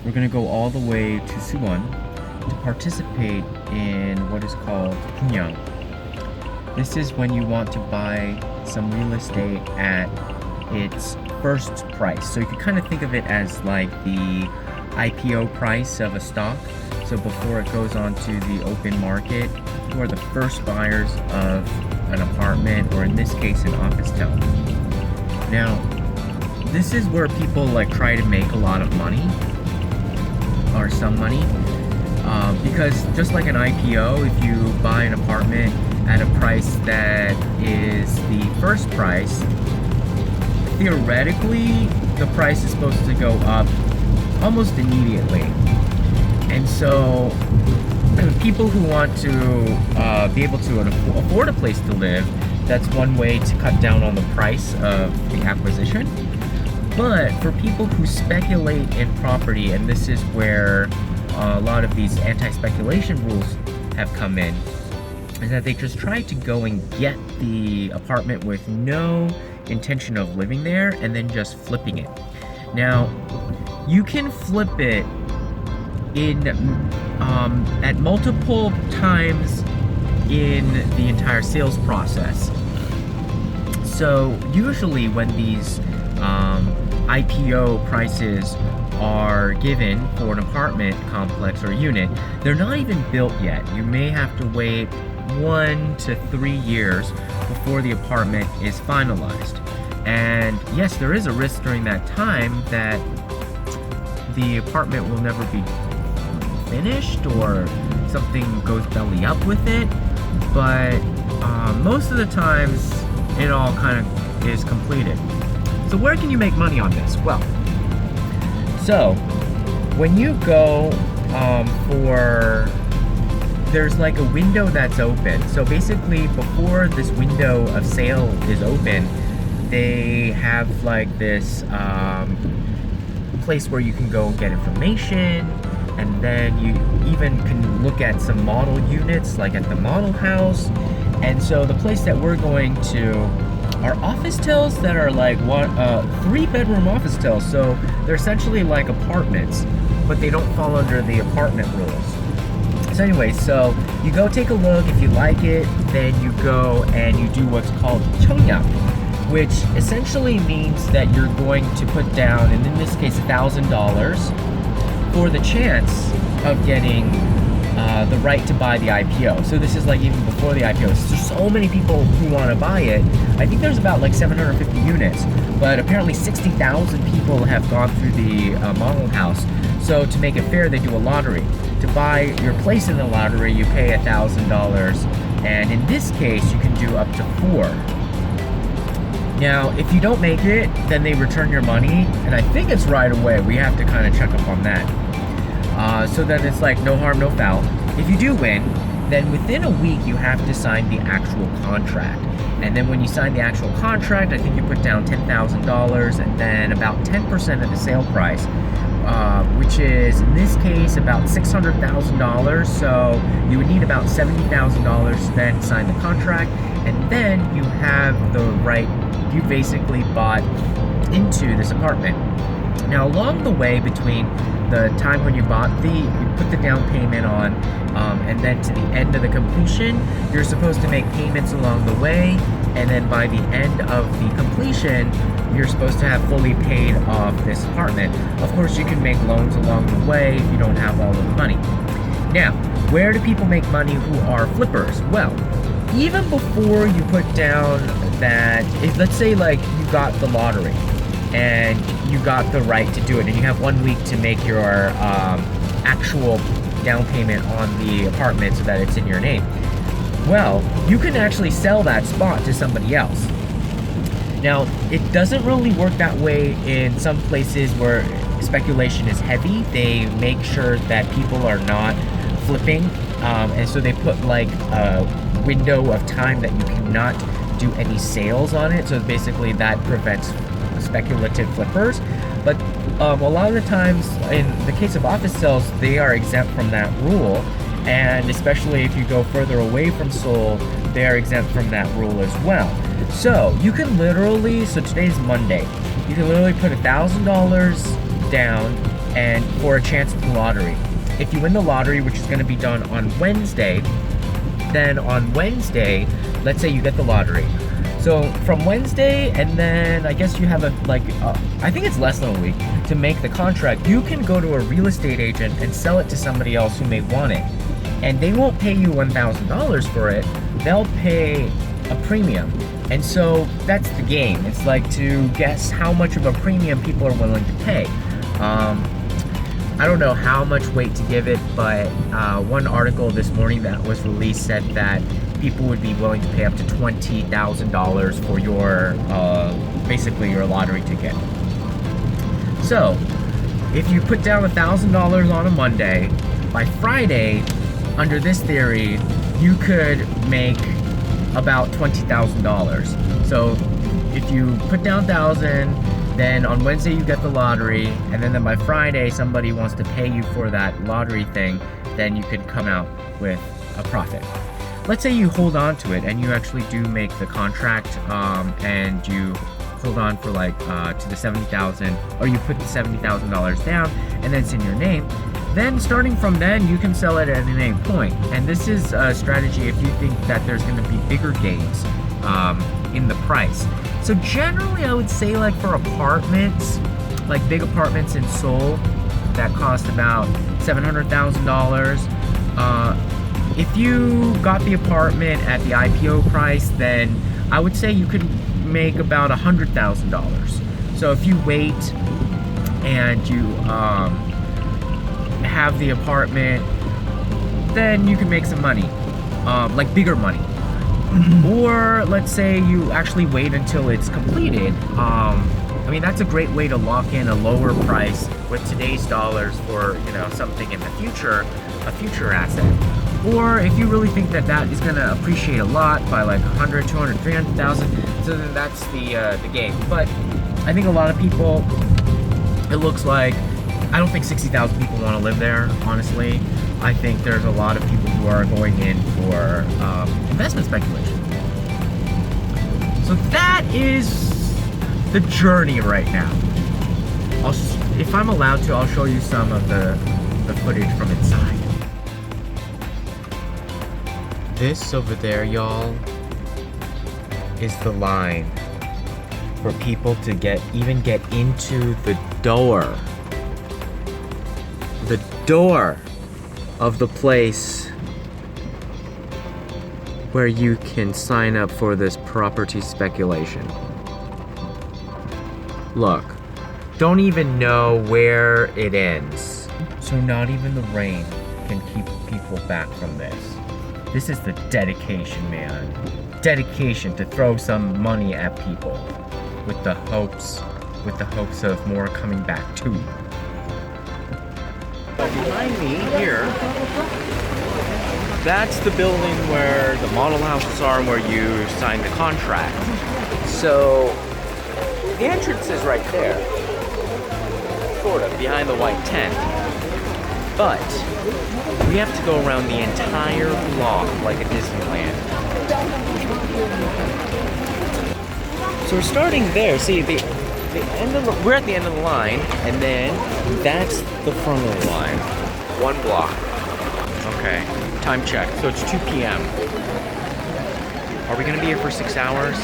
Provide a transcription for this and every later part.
we're gonna go all the way to Suwon to participate in what is called Kunyang. This is when you want to buy some real estate at its first price. So you can kind of think of it as like the IPO price of a stock. So before it goes on to the open market, who are the first buyers of an apartment, or in this case, an officetel. Now, this is where people like try to make a lot of money, or some money, because just like an IPO, if you buy an apartment at a price that is the first price, theoretically, the price is supposed to go up almost immediately. And so people who want to be able to afford a place to live, that's one way to cut down on the price of the acquisition. But for people who speculate in property, and this is where a lot of these anti-speculation rules have come in, is that they just try to go and get the apartment with no intention of living there and then just flipping it. Now, you can flip it in at multiple times in the entire sales process. So usually when these IPO prices are given for an apartment complex or unit, they're not even built yet. You may have to wait 1 to 3 years before the apartment is finalized. And yes, there is a risk during that time that the apartment will never be finished or something goes belly up with it, but most of the times it all kind of is completed. So where can you make money on this? Well, so when you go there's like a window that's open. So basically before this window of sale is open, they have like this place where you can go and get information, and then you even can look at some model units like at the model house. And so the place that we're going to are officetels that are like 3-bedroom officetels. So they're essentially like apartments, but they don't fall under the apartment rules. So anyway, so you go take a look. If you like it, then you go and you do what's called cheongyang, which essentially means that you're going to put down, and in this case, $1,000 for the chance of getting the right to buy the IPO. So this is like even before the IPO. There's so many people who want to buy it. I think there's about like 750 units, but apparently 60,000 people have gone through the model house. So to make it fair, they do a lottery. To buy your place in the lottery, you pay $1,000, and in this case, you can do up to 4. Now, if you don't make it, then they return your money, and I think it's right away. We have to kind of check up on that. So then it's like no harm, no foul. If you do win, then within a week you have to sign the actual contract. And then when you sign the actual contract, I think you put down $10,000 and then about 10% of the sale price, which is in this case about $600,000. So you would need about $70,000 to then sign the contract, and then you have the right. You basically bought into this apartment. Now, along the way between the time when you put the down payment on, and then to the end of the completion, you're supposed to make payments along the way, and then by the end of the completion, you're supposed to have fully paid off this apartment. Of course, you can make loans along the way if you don't have all of the money. Now, where do people make money who are flippers? Well, even before you put down that, let's say like you got the lottery and you got the right to do it, and you have 1 week to make your actual down payment on the apartment so that it's in your name. Well, you can actually sell that spot to somebody else. Now, it doesn't really work that way in some places where speculation is heavy. They make sure that people are not flipping, and so they put like a window of time that you cannot do any sales on it. So basically that prevents speculative flippers. But a lot of the times, in the case of officetels, they are exempt from that rule. And especially if you go further away from Seoul, they are exempt from that rule as well. So you can literally, so today's Monday, you can literally put $1,000 down, and for a chance at the lottery. If you win the lottery, which is going to be done on Wednesday, then on Wednesday, let's say you get the lottery. So from Wednesday, and then I guess you have I think it's less than a week to make the contract. You can go to a real estate agent and sell it to somebody else who may want it. And they won't pay you $1,000 for it. They'll pay a premium. And so that's the game. It's like to guess how much of a premium people are willing to pay. I don't know how much weight to give it, but one article this morning that was released said that people would be willing to pay up to $20,000 for your, basically your lottery ticket. So, if you put down $1,000 on a Monday, by Friday, under this theory, you could make about $20,000. So, if you put down $1,000, then on Wednesday you get the lottery, and then by Friday somebody wants to pay you for that lottery thing, then you could come out with a profit. Let's say you hold on to it and you actually do make the contract, and you hold on for to the $70,000, or you put the $70,000 down and then it's in your name. Then starting from then, you can sell it at any point. And this is a strategy if you think that there's going to be bigger gains in the price. So generally, I would say for apartments, like big apartments in Seoul that cost about $700,000. If you got the apartment at the IPO price, then I would say you could make about $100,000. So if you wait and you have the apartment, then you can make some money, like bigger money. Or let's say you actually wait until it's completed. I mean, that's a great way to lock in a lower price with today's dollars for, something in the future, a future asset. Or if you really think that that is going to appreciate a lot by 100, 200, 300,000, so then that's the game. But I think a lot of people, it looks like, I don't think 60,000 people want to live there, honestly. I think there's a lot of people who are going in for investment speculation. So that is the journey right now. If I'm allowed to, I'll show you some of the footage from inside. This over there, y'all, is the line for people to get into the door. The door of the place where you can sign up for this property speculation. Look, don't even know where it ends. So not even the rain can keep people back from this. This is the dedication, man. Dedication to throw some money at people with the hopes of more coming back to you. Behind me here, that's the building where the model houses are and where you sign the contract. So the entrance is right there, sort of, behind the white tent. But we have to go around the entire block like a Disneyland. So we're starting there. See, we're at the end of the line, and then that's the front of the line. One block. Okay, time check. So it's 2 p.m. Are we gonna be here for 6 hours?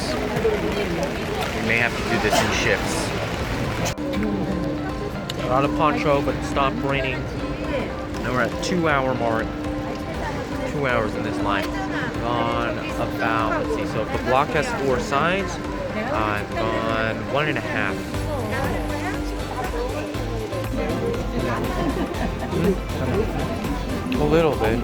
We may have to do this in shifts. We're out of poncho, but it stopped raining. Now we're at 2 hour mark. 2 hours in this line. Gone about, let's see, so if the block has 4 sides, I've gone 1.5. A little bit.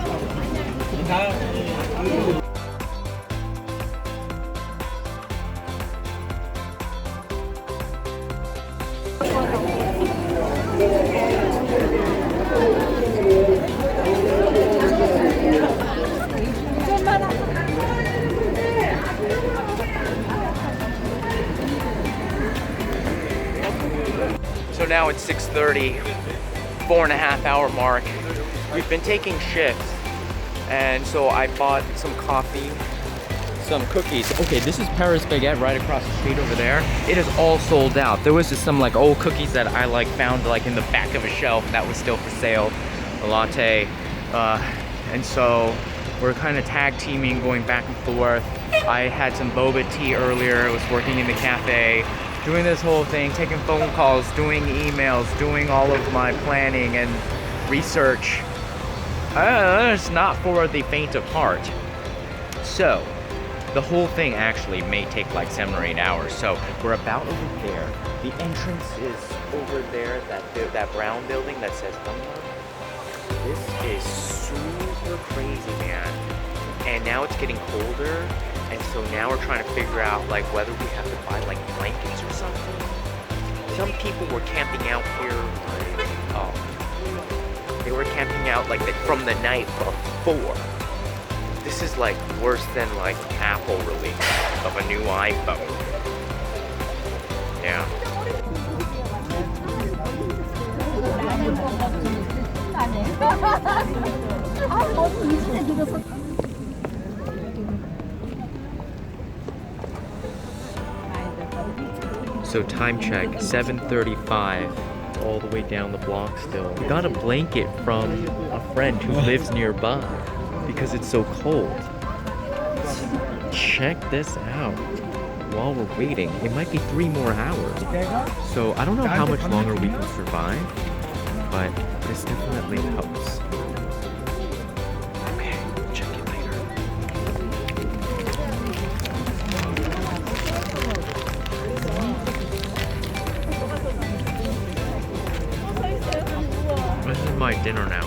So now it's 6:30, 4.5 hour mark. We've been taking shifts, and so I bought some coffee some cookies. Okay, this is Paris Baguette right across the street over there. It is all sold out. There was just some like old cookies that I like found like in the back of a shelf that was still for sale. A latte. And so we're kind of tag teaming, going back and forth. I had some boba tea earlier. I was working in the cafe, doing this whole thing, taking phone calls, doing emails, doing all of my planning and research. It's not for the faint of heart. So, the whole thing actually may take like 7 or 8 hours. So, we're about over there. The entrance is over there, that brown building that says Hummer. This is super crazy, man. And now it's getting colder, and so now we're trying to figure out like whether we have to buy like blankets or something. Some people were camping out here they were camping out like from the night before. This is like worse than like Apple release of a new iPhone. Yeah. So time check, 7:35, all the way down the block still. We got a blanket from a friend who lives nearby because it's so cold. Check this out. While we're waiting, it might be 3 more hours. So I don't know how much longer we can survive, but this definitely helps. Okay, check it later. This is my dinner now.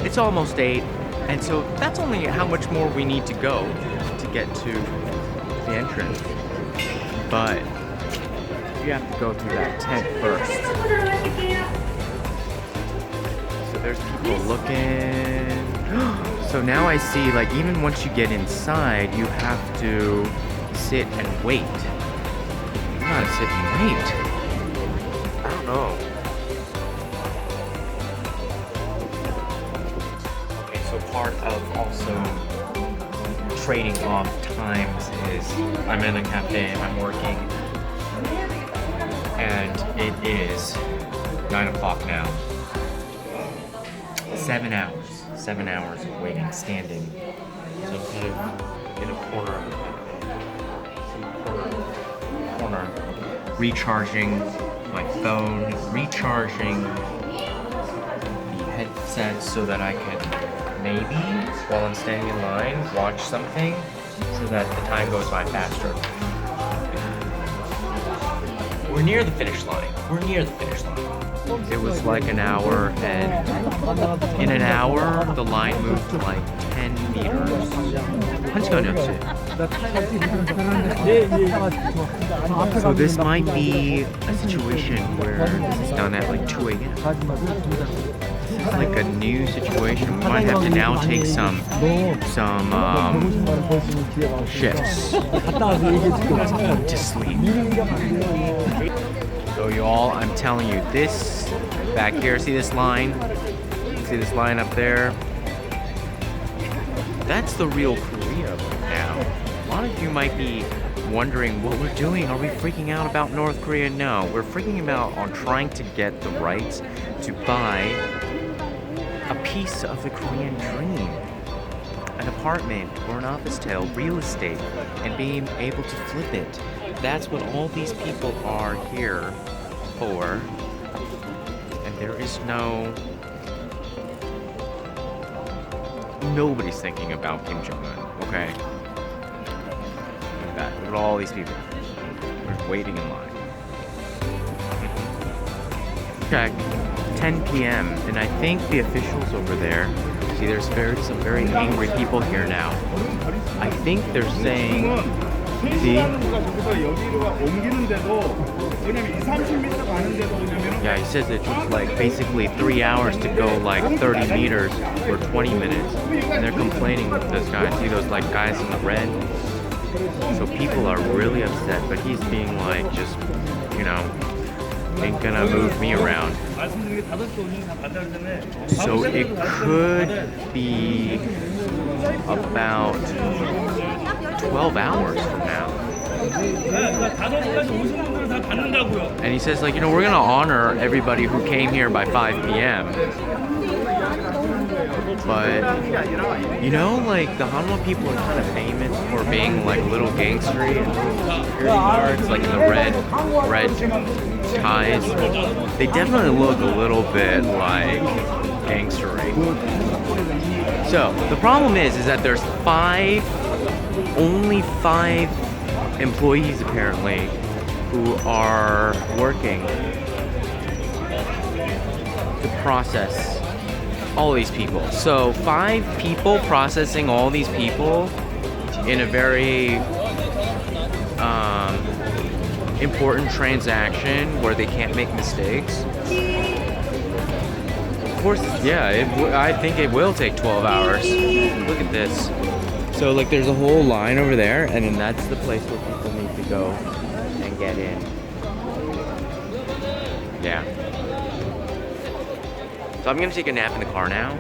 It's almost 8, and so that's only how much more we need to go to get to the entrance. But you have to go through that tent first. So there's people looking. So now I see, like, even once you get inside, you have to sit and wait. You gotta sit and wait. I don't know. Part of also trading off times is I'm in a cafe, I'm working, and it is 9 o'clock now. 7 hours. 7 hours of waiting, standing. So I'm kind of in a corner of the corner, recharging my phone, recharging the headset so that I can maybe, while I'm standing in line, watch something so that the time goes by faster. We're near the finish line. We're near the finish line. It was like an hour, and in an hour, the line moved to like 10 meters. 1시간이었지. So this might be a situation where this is done at like 2 a.m. Like a new situation. We might have to now take some shifts to sleep. So you all, I'm telling you, this back here, see this line? See this line up there? That's the real Korea now. A lot of you might be wondering what we're doing. Are we freaking out about North Korea? No, we're freaking out on trying to get the rights to buy a piece of the Korean dream, an apartment or an officetel, real estate, and being able to flip it. That's what all these people are here for, and there is no nobody's thinking about Kim Jong-un, okay? Look at that. Look at all these people. They're waiting in line. Check. 10 p.m. and I think the officials over there, see there's some very angry people here now. I think they're saying, see? Yeah, he says it took like basically 3 hours to go like 30 meters or 20 minutes. And they're complaining with this guy. See those like guys in the red? So people are really upset, but he's being like just, you know, ain't gonna move me around. So it could be about 12 hours from now. And he says like, you know, we're gonna honor everybody who came here by 5 p.m. But, you know, like the Hanwha people are kind of famous for being like little gangstery and security guards, like in the red ties. They definitely look a little bit like gangstery. So the problem is that there's only five employees apparently who are working to process all these people. So 5 people processing all these people in a very important transaction where they can't make mistakes. Of course, yeah, I think it will take 12 hours. Look at this. So like there's a whole line over there, and then that's the place where people need to go and get in. Yeah. So I'm gonna take a nap in the car now.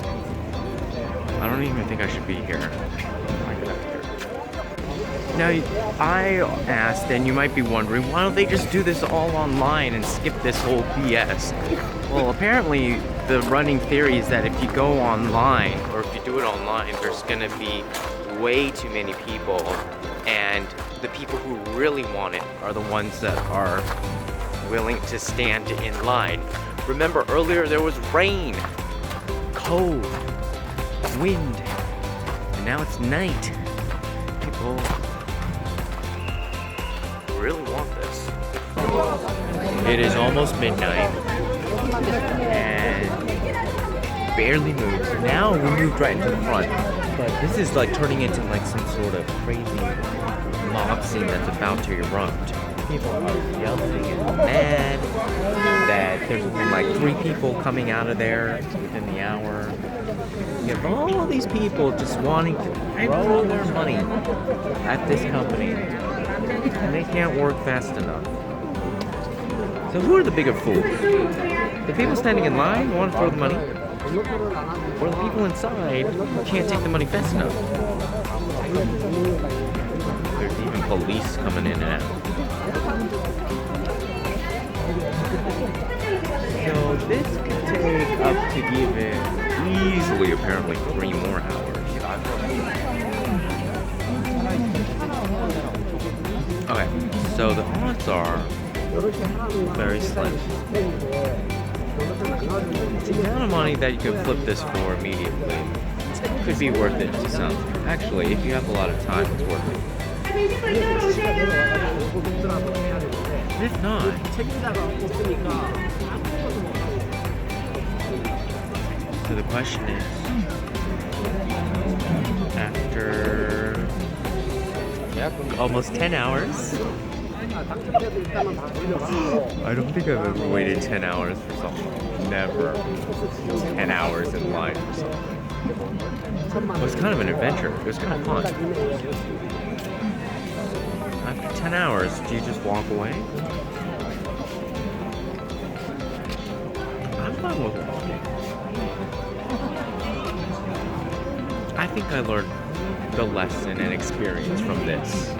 I don't even think I should be here. Now, I asked, and you might be wondering, why don't they just do this all online and skip this whole BS? Well, apparently the running theory is that if you go online, or if you do it online, there's gonna be way too many people, and the people who really want it are the ones that are willing to stand in line. Remember earlier there was rain, cold, wind, and now it's night. People really want this. It is almost midnight and barely moved. Now we moved right into the front, but this is like turning into like some sort of crazy mob scene that's about to erupt. People are yelling and mad that there's been like 3 people coming out of there within the hour. You have all these people just wanting to throw their money at this company, and they can't work fast enough. So who are the bigger fools? The people standing in line who want to throw the money? Or the people inside who can't take the money fast enough? There's even police coming in and out. So this could take up to even easily, apparently, 3 more hours. Okay, so the odds are very slim. It's the amount of money that you can flip this for immediately. It could be worth it to some. Actually, if you have a lot of time, it's worth it. If not, so the question is, after almost 10 hours, I don't think I've ever waited 10 hours for something. Never 10 hours in line for something. It was kind of an adventure. It was kind of fun. After 10 hours, do you just walk away? I'm fine with walking. I think I learned the lesson and experience from this.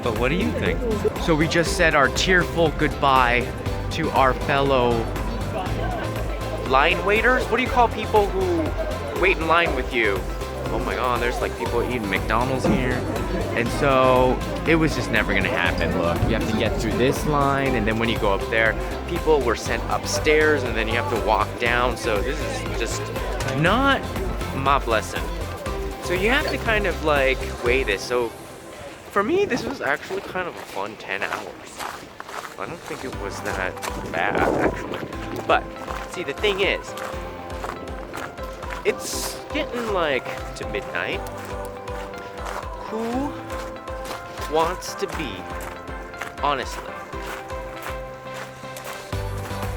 But what do you think? So we just said our tearful goodbye to our fellow line waiters. What do you call people who wait in line with you? oh my god, there's like people eating McDonald's here. And so it was just never gonna happen. Look, you have to get through this line, and then when you go up there, people were sent upstairs, and then you have to walk down. So this is just not my blessing. So you have to kind of like weigh this. So for me, this was actually kind of a fun 10 hours. I don't think it was that bad, actually. But, see, the thing is, it's getting like to midnight. Who wants to be, honestly,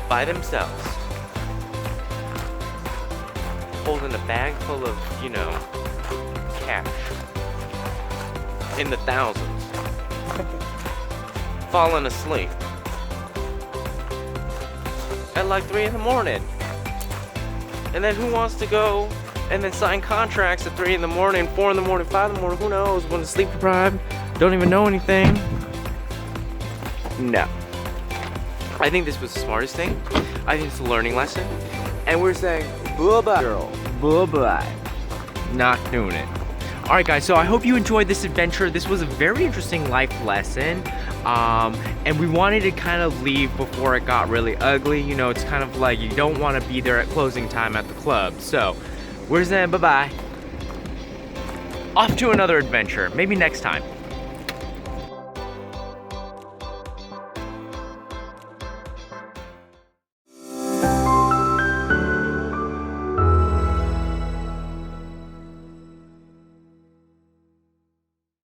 by themselves, holding a bag full of, you know, cash in the thousands, falling asleep at like 3 in the morning? And then who wants to go and then sign contracts at 3 in the morning, 4 in the morning, 5 in the morning, who knows, when it's sleep deprived, don't even know anything? No. I think this was the smartest thing. I think it's a learning lesson. And we're saying, bye-bye, girl, bye-bye. Not doing it. All right, guys, so I hope you enjoyed this adventure. This was a very interesting life lesson. And we wanted to kind of leave before it got really ugly. You know, it's kind of like you don't want to be there at closing time at the club. So we're saying bye-bye. Off to another adventure, maybe next time.